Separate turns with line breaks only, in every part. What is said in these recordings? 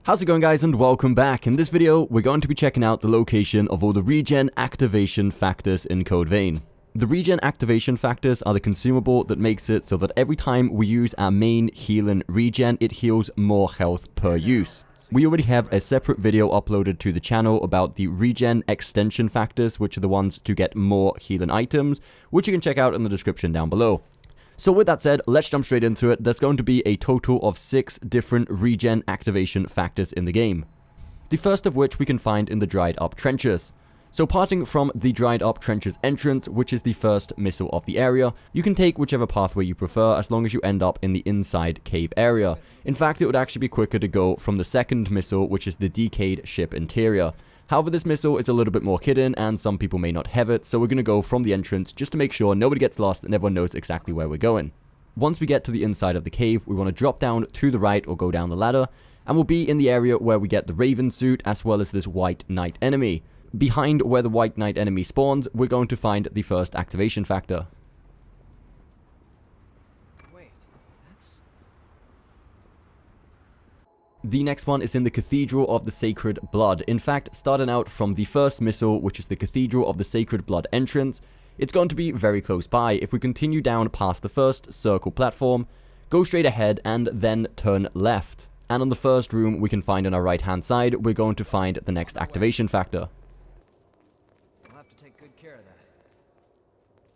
How's it going, guys, and welcome back. In this video, we're going to be checking out the location of all the regen activation factors in Code Vein. The regen activation factors are the consumable that makes it so that every time we use our main healing regen, it heals more health per use. We already have a separate video uploaded to the channel about the regen extension factors, which are the ones to get more healing items, which you can check out in the description down below. So with that said, let's jump straight into it. There's going to be a total of 6 different regen activation factors in the game. The first of which we can find in the dried up trenches. So parting from the dried up trenches entrance, which is the first missile of the area, you can take whichever pathway you prefer as long as you end up in the inside cave area. In fact, it would actually be quicker to go from the second missile, which is the decayed ship interior. However, this missile is a little bit more hidden and some people may not have it, so we're going to go from the entrance just to make sure nobody gets lost and everyone knows exactly where we're going. Once we get to the inside of the cave, we want to drop down to the right or go down the ladder, and we'll be in the area where we get the Raven suit as well as this White Knight enemy. Behind where the White Knight enemy spawns, we're going to find the first activation factor. The next one is in the Cathedral of the Sacred Blood. In fact, starting out from the first missile, which is the Cathedral of the Sacred Blood entrance, it's going to be very close by. If we continue down past the first circle platform, go straight ahead and then turn left. And on the first room we can find on our right hand side, we're going to find the next activation factor.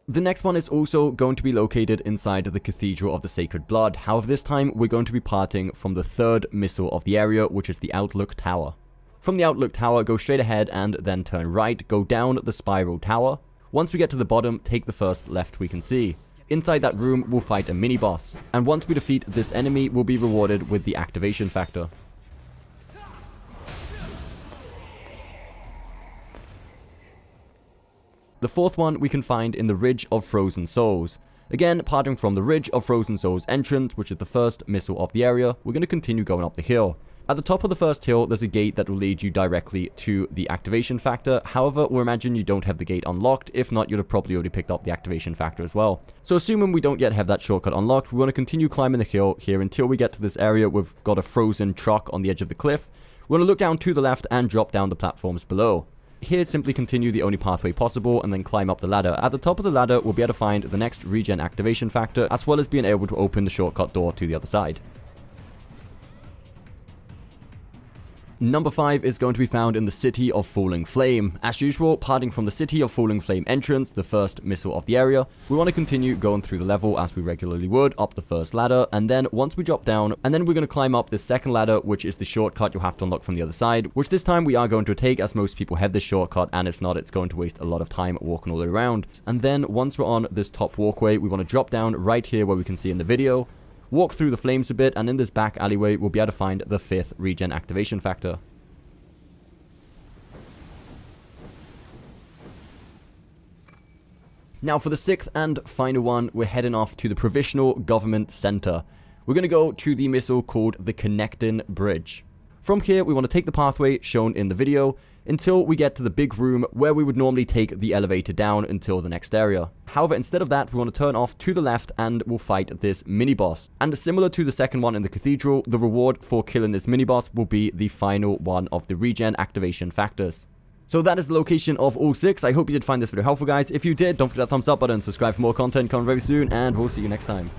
The next one is also going to be located inside the Cathedral of the Sacred Blood. However, this time we're going to be parting from the third missile of the area, which is the Outlook Tower. From the Outlook Tower, go straight ahead and then turn right, go down the Spiral Tower. Once we get to the bottom, take the first left we can see. Inside that room, we'll fight a mini-boss. And once we defeat this enemy, we'll be rewarded with the activation factor. The fourth one we can find in the Ridge of Frozen Souls. Again, parting from the Ridge of Frozen Souls entrance, which is the first missile of the area, we're going to continue going up the hill. At the top of the first hill, there's a gate that will lead you directly to the activation factor. However, we'll imagine you don't have the gate unlocked. If not, you'd have probably already picked up the activation factor as well. So assuming we don't yet have that shortcut unlocked, we want to continue climbing the hill here until we get to this area. We've got a frozen truck on the edge of the cliff. We want to look down to the left and drop down the platforms below. Here, simply continue the only pathway possible and then climb up the ladder. At the top of the ladder, we'll be able to find the next regen activation factor, as well as being able to open the shortcut door to the other side. Number 5 is going to be found in the City of Falling Flame. As usual, parting from the City of Falling Flame entrance, the first missile of the area, we want to continue going through the level as we regularly would, up the first ladder, and then once we drop down, and then we're going to climb up this second ladder, which is the shortcut you'll have to unlock from the other side, which this time we are going to take as most people have this shortcut, and if not, it's going to waste a lot of time walking all the way around. And then once we're on this top walkway, we want to drop down right here where we can see in the video, walk through the flames a bit, and in this back alleyway, we'll be able to find the 5th regen activation factor. Now for the 6th and final one, we're heading off to the Provisional Government Center. We're going to go to the missile called the Connecting Bridge. From here, we want to take the pathway shown in the video until we get to the big room where we would normally take the elevator down until the next area. However, instead of that, we want to turn off to the left and we'll fight this mini-boss. And similar to the second one in the Cathedral, the reward for killing this mini-boss will be the final one of the regen activation factors. So that is the location of all 6. I hope you did find this video helpful, guys. If you did, don't forget that thumbs up button, subscribe for more content coming very soon, and we'll see you next time.